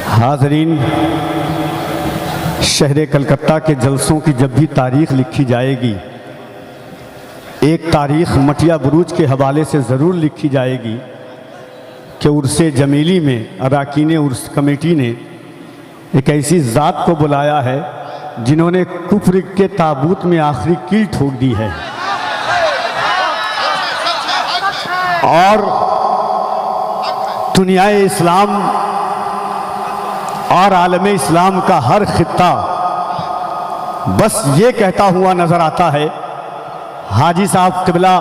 हाज़रीन, शहर कलकत्ता के जलसों की जब भी तारीख़ लिखी जाएगी, एक तारीख़ मटिया बुरूज के हवाले से ज़रूर लिखी जाएगी कि उर्से जमीली में अरकान उर्स कमेटी ने एक ऐसी ज़ात को बुलाया है जिन्होंने कुफ्र के ताबूत में आखिरी कील ठोक दी है और दुनियाए इस्लाम और आलम इस्लाम का हर खित्ता बस ये कहता हुआ नज़र आता है। हाजी साहब क़िबला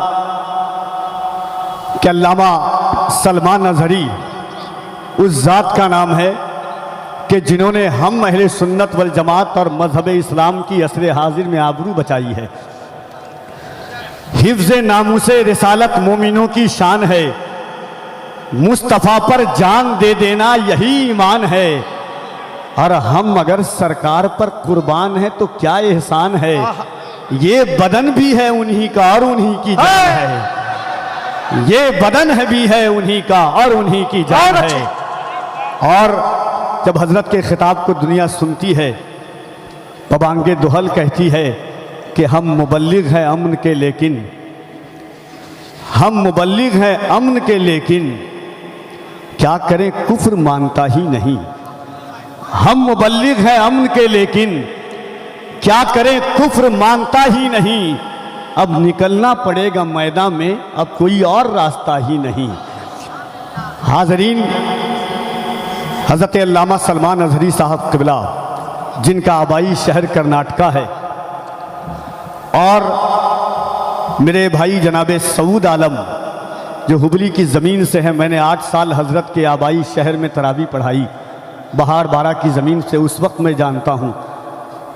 के अल्लामा सलमान अज़हरी उस ज़ात का नाम है कि जिन्होंने हम अहले सुन्नत वल जमात और मज़हब इस्लाम की असर हाजिर में आबरू बचाई है। हिफ्ज़ नामूसे रिसालत मोमिनों की शान है, मुस्तफ़ा पर जान दे देना यही ईमान है, और हम अगर सरकार पर कुर्बान है तो क्या एहसान है। ये बदन भी है उन्हीं का और उन्हीं की जान है, ये बदन है भी है उन्हीं का और उन्हीं की जान है। और जब हजरत के खिताब को दुनिया सुनती है, पबांगे दुहल कहती है कि हम मुबल्लिग हैं अमन के, लेकिन हम मुबल्लिग हैं अमन के, लेकिन क्या करें कुफ्र मानता ही नहीं। हम मुबल्लिग हैं अमन के, लेकिन क्या करें कुफ्र मानता ही नहीं। अब निकलना पड़ेगा मैदान में, अब कोई और रास्ता ही नहीं। हाज़रीन, हज़रत अल्लामा सलमान अज़हरी साहब क़िबला, जिनका आबाई शहर कर्नाटका है, और मेरे भाई जनाब सऊद आलम जो हुबली की ज़मीन से हैं, मैंने 8 साल हज़रत के आबाई शहर में तरावी पढ़ाई, बहार बारा की ज़मीन से उस वक्त मैं जानता हूँ।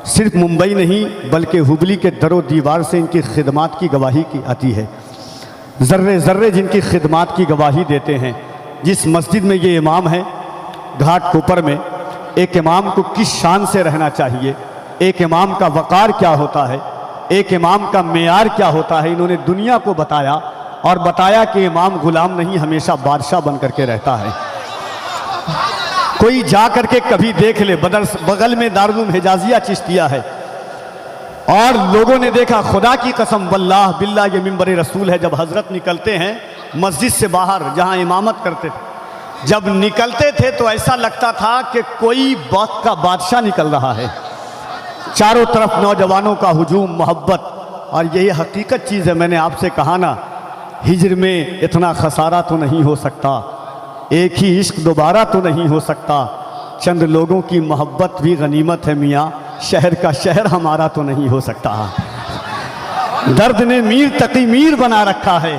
सिर्फ मुंबई नहीं बल्कि हुबली के दरो दीवार से इनकी खिदमात की गवाही की आती है। ज़र्रे ज़र्रे जिनकी खिदमात की गवाही देते हैं। जिस मस्जिद में ये इमाम है घाट कोपर में, एक इमाम को किस शान से रहना चाहिए, एक इमाम का वक़ार क्या होता है, एक इमाम का मेयार क्या होता है, इन्होंने दुनिया को बताया और बताया कि इमाम गुलाम नहीं, हमेशा बादशाह बन करके रहता है। कोई जा करके कभी देख ले, बगल में दारुल हिजाजिया चिश्तिया है, और लोगों ने देखा, खुदा की कसम वल्लाह बिल्लाह ये मिंबर रसूल है, जब हजरत निकलते हैं मस्जिद से बाहर जहां इमामत करते थे, जब निकलते थे तो ऐसा लगता था कि कोई वक्त का बादशाह निकल रहा है। चारों तरफ नौजवानों का हुजूम, मोहब्बत, और यही हकीकत चीज़ है। मैंने आपसे कहा ना, हिज्र में इतना खसारा तो नहीं हो सकता, एक ही इश्क दोबारा तो नहीं हो सकता, चंद लोगों की मोहब्बत भी गनीमत है मियाँ, शहर का शहर हमारा तो नहीं हो सकता। दर्द ने मीर तकी मीर बना रखा है,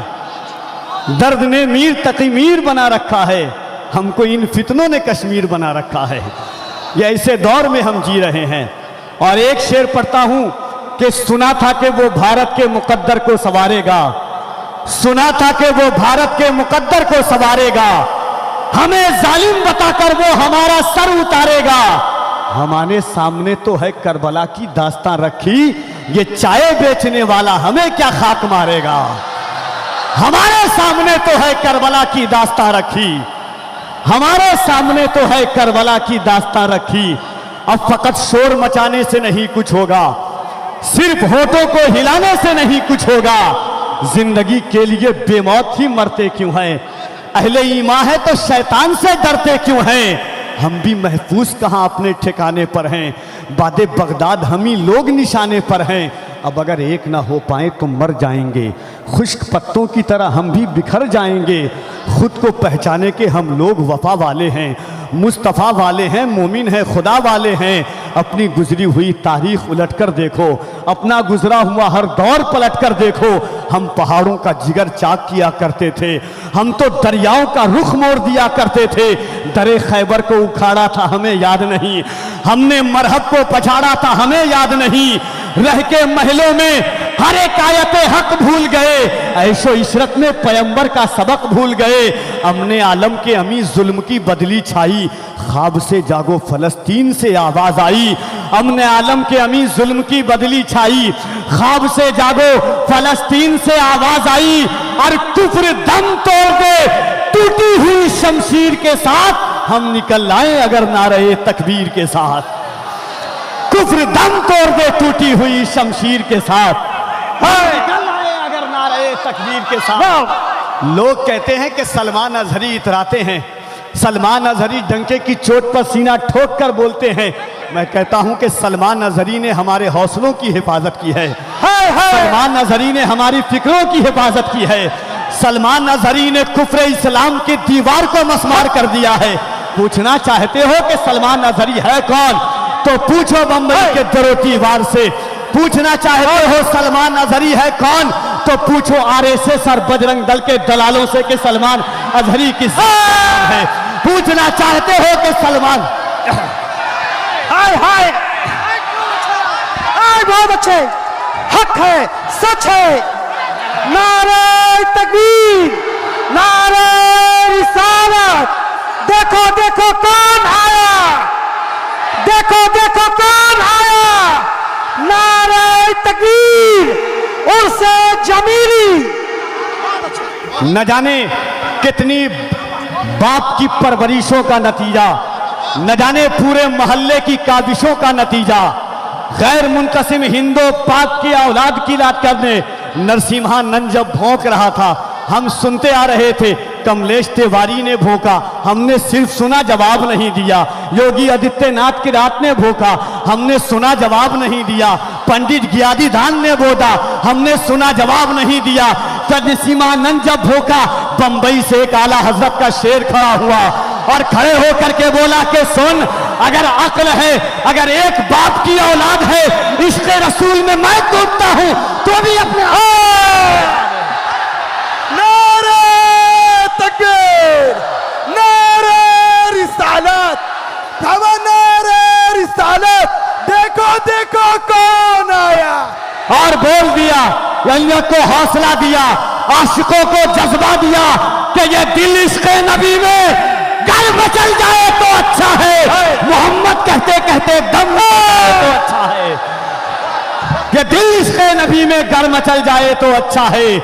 दर्द ने मीर तकी मीर बना रखा है, हमको इन फितनों ने कश्मीर बना रखा है। ये ऐसे दौर में हम जी रहे हैं। और एक शेर पढ़ता हूँ कि सुना था कि वो भारत के मुकद्दर को संवारेगा, सुना था कि वो भारत के मुकद्दर को संवारेगा, हमें जालिम बताकर वो हमारा सर उतारेगा। हमारे सामने तो है करबला की दास्तां रखी, ये चाय बेचने वाला हमें क्या खाक मारेगा। हमारे सामने तो है करबला की दास्तां रखी, हमारे सामने तो है करबला की दास्तां रखी। अब फकत शोर मचाने से नहीं कुछ होगा, सिर्फ होठों को हिलाने से नहीं कुछ होगा। जिंदगी के लिए बेमौत ही मरते क्यों हैं, अहले ईमान है तो शैतान से डरते क्यों हैं। हम भी महफूज कहाँ अपने ठिकाने पर हैं, बादे बगदाद हम ही लोग निशाने पर हैं। अब अगर एक ना हो पाए तो मर जाएंगे, खुश्क पत्तों की तरह हम भी बिखर जाएंगे। खुद को पहचाने के हम लोग वफा वाले हैं, मुस्तफ़ा वाले हैं, मोमिन हैं, खुदा वाले हैं। अपनी गुजरी हुई तारीख उलट कर देखो, अपना गुजरा हुआ हर दौर पलट कर देखो। हम पहाड़ों का जिगर चाक किया करते थे, हम तो दरियाओं का रुख मोड़ दिया करते थे। दरे खैबर को उखाड़ा था हमें याद नहीं, हमने मरहब को पछाड़ा था हमें याद नहीं। रह के महलों में हर एक आयत हक भूल गए, ऐशो इशरत में पैगंबर का सबक भूल गए। अमने आलम के अमी जुल्म की बदली छाई, ख्वाब से जागो फलस्तीन से आवाज आई। अमने आलम के अमी जुल्म की बदली छाई, ख्वाब से जागो फलस्तीन से आवाज आई। और कुफ्र दम तोड़ दे टूटी हुई शमशीर के साथ हम निकल आए अगर नारे तकबीर के साथ, कुफ्र दम तोड़ दे टूटी हुई शमशीर के साथ, निकल आए अगर नारे तकबीर के साथ। लोग कहते हैं कि सलमान अजहरी इतराते हैं, सलमान अजहरी डंके की चोट पर सीना ठोक कर बोलते हैं। मैं कहता हूं कि सलमान अजहरी ने हमारे हौसलों की हिफाजत की है, सलमान अजहरी ने हमारी फिक्रों की हिफाजत की है, सलमान अजहरी ने कुफ्र इस्लाम की दीवार को मसमार कर दिया है। पूछना चाहते हो कि सलमान अजहरी है कौन, तो पूछो बम्बई के दरो दीवार से। पूछना चाहते हो सलमान अजहरी है कौन, तो पूछो आरएसएस और बजरंग दल के दलालों से कि सलमान अजहरी किस है। पूछना चाहते हो कि सलमान हाय हाय हाय, बहुत अच्छे, हक है, सच है, नारे तकबीर, नारे रिसालत। देखो देखो कौन आया, देखो देखो कौन आया, नारे तकबीर, उर्से जमीली। न जाने कितनी बाप की परवरिशों का नतीजा, न जाने पूरे मोहल्ले की काबिशों का नतीजा, गैर मुनकसिम हिंदो पाक की औलाद की लात करने नरसिम्हानंद जब भौंक रहा था, हम सुनते आ रहे थे। कमलेश तिवारी ने भोंका, हमने सिर्फ सुना, जवाब नहीं दिया। योगी आदित्यनाथ की रात ने भोंका, हमने सुना, जवाब नहीं दिया। पंडित गियादी धान ने बोला, हमने सुना, जवाब नहीं दिया। नरसिम्हानंद जब भोंका, बंबई से एक आला हजरत का शेर खड़ा हुआ और खड़े होकर के बोला कि सुन, अगर अक्ल है, अगर एक बाप की औलाद है, इश्क़ रसूल में मैं डूबता हूं, तो भी अपने नारे तकबीर, नारे रिसालत, नारे रिसालत। देखो देखो कौन आया, और बोल दिया, यंग को हौसला दिया, आशिकों को जज्बा दिया कि ये दिल इश्क़ नबी में गर मचल जाए तो अच्छा है, मोहम्मद कहते कहते दम तो अच्छा है। ये दिल इश्क़ नबी में गर मचल जाए तो अच्छा है,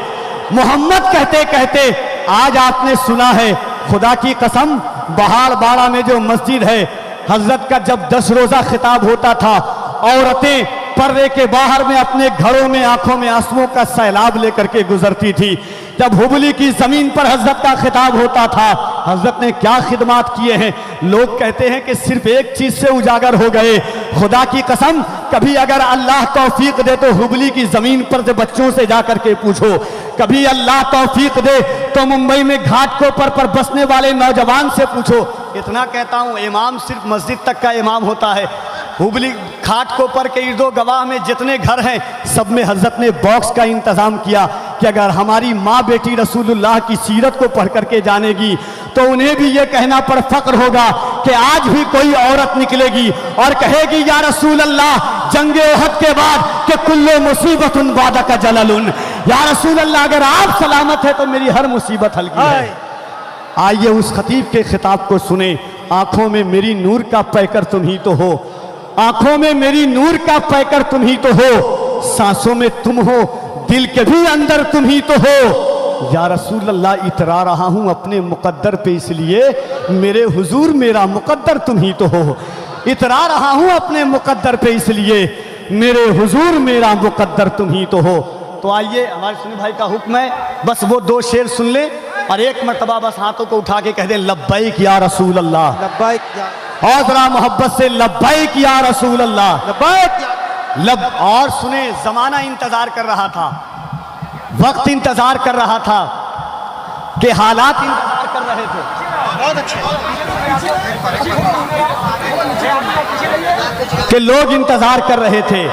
मोहम्मद कहते कहते। आज आपने सुना है, खुदा की कसम, बहार बाड़ा में जो मस्जिद है, हजरत का जब 10 रोजा खिताब होता था, औरतें पर्दे के बाहर में अपने घरों में आंखों में आंसुओं का सैलाब लेकर के गुजरती थी। जब हुबली की जमीन पर हजरत का खिताब होता था, हजरत ने क्या खिदमात किए हैं। लोग कहते हैं कि सिर्फ एक चीज से उजागर हो गए। खुदा की कसम, कभी अगर अल्लाह तौफीक दे तो हुबली की जमीन पर से बच्चों से जाकर के पूछो, कभी अल्लाह तौफीक दे तो मुंबई में घाटकोपर पर बसने वाले नौजवान से पूछो। इतना कहता हूं, इमाम सिर्फ मस्जिद तक का इमाम होता है। हुबली घाटकोपर के इर्दो गवाह में जितने घर हैं, सब में हजरत ने बॉक्स का इंतजाम किया कि अगर हमारी माँ बेटी रसूलुल्लाह की सीरत को पढ़ करके जानेगी तो उन्हें भी ये कहना पर फक्र होगा कि आज भी कोई औरत निकलेगी और कहेगी, या रसूल अल्लाह, जंगे ओहद के बाद कि कुल्लो मुसीबतुन बादका जललुन, या रसूल अल्लाह, अगर आप सलामत है तो मेरी हर मुसीबत हल्की है। आइए उस खतीब के खिताब को सुने। आंखों में मेरी नूर का पैकर तुम ही तो हो, आंखों में मेरी नूर का पैकर तुम ही तो हो, सांसों में तुम हो, दिल के भी अंदर तुम ही तो हो। या रसूल अल्लाह, इतरा रहा हूं अपने मुकद्दर पे, इसलिए मेरे हुजूर मेरा मुकद्दर तुम ही तो हो। इतरा रहा हूं अपने मुकद्दर पे, इसलिए मेरे हुजूर मेरा मुकद्दर तुम ही तो हो। तो आइए, हमारे सुनी भाई का हुक्म है, बस वो 2 शेर सुन ले और एक मर्तबा बस हाथों को उठा के कह दें, लब्बैक या रसूल अल्लाह, लब्बैक या, और जरा मोहब्बत से लब्बैक या रसूल अल्लाह, लब्बैक या। और सुने, जमाना इंतजार कर रहा था, वक्त इंतजार कर रहा था, कि हालात इंतजार कर रहे थे। बहुत अच्छे, कि लोग इंतजार कर रहे थे।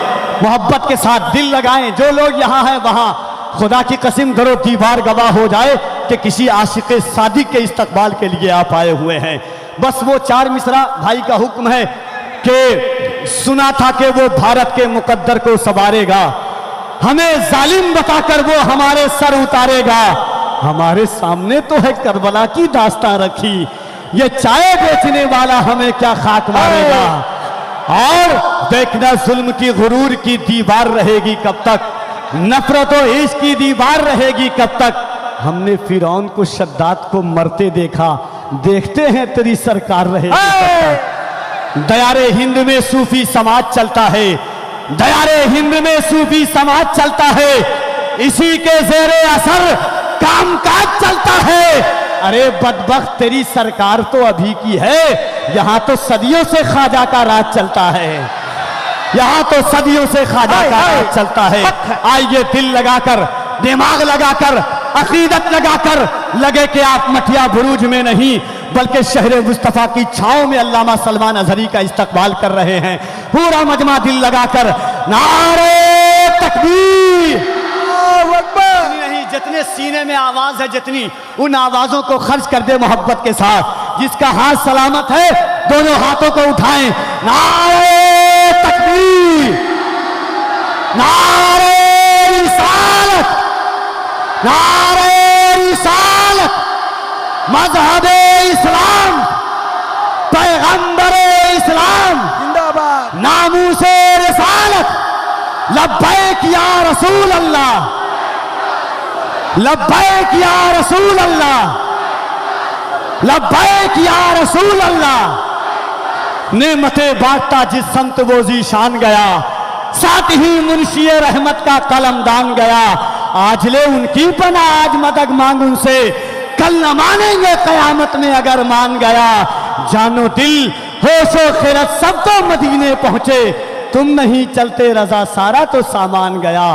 मोहब्बत के साथ दिल लगाएं, जो लोग यहाँ हैं वहाँ, खुदा की कसम दरो दीवार गवाह हो जाए कि किसी आशिक़ सादिक के इस्तकबाल के लिए आप आए हुए हैं। बस वो 4 मिसरा भाई का हुक्म है कि सुना था कि वो भारत के मुकद्दर को संवारेगा, हमें जालिम बताकर वो हमारे सर उतारेगा। हमारे सामने तो है करबला की दास्तां रखी, ये चाय बेचने वाला हमें क्या खाक मारेगा। और देखना, जुल्म की गुरूर की दीवार रहेगी कब तक, नफरत और इश्क की दीवार रहेगी कब तक। हमने फिरौन को, शद्दाद को मरते देखा, देखते हैं तेरी सरकार रहे। दयारे हिंद में सूफी समाज चलता है, दयारे हिंद में सूफी समाज चलता है, इसी के जेरे असर कामकाज चलता है। अरे बदबख्त तेरी सरकार तो अभी की है, यहाँ तो सदियों से ख्वाजा का राज चलता है, यहाँ तो सदियों से ख्वाजा का राज चलता है। आइए दिल लगाकर, दिमाग लगाकर, अकीदत लगाकर, लगे कि आप मठिया बुरूज में नहीं बल्कि शहर मुस्तफ़ा की छांव में अल्लामा सलमान अजहरी का इस्तकबाल कर रहे हैं। पूरा मजमा दिल लगाकर नारे तकबीर, अल्लाहु अकबर। नहीं जितने सीने में आवाज है, जितनी उन आवाजों को खर्च कर दे मोहब्बत के साथ। जिसका हाथ सलामत है दोनों हाथों को उठाएं। नारे तकबीर, नारे रिसालत, नारे रिसालत, मजहबे इस्लाम, पैगंबरे इस्लाम, जिंदाबाद। नामूसे रिसालत, लब्बैक या रसूल अल्लाह, लब्बैक या रसूल अल्लाह, लब्बैक या रसूल अल्लाह। नेमतें बांटता जिस संत वो जीशान गया, साथ ही मुंशी रहमत का कलम दान गया। आज ले उनकी पना, आज मदद मांग उनसे, कल न मानेंगे कयामत में अगर मान गया। जानो दिल होशो खिरत सब तो मदीने पहुंचे, तुम नहीं चलते रजा सारा तो सामान गया।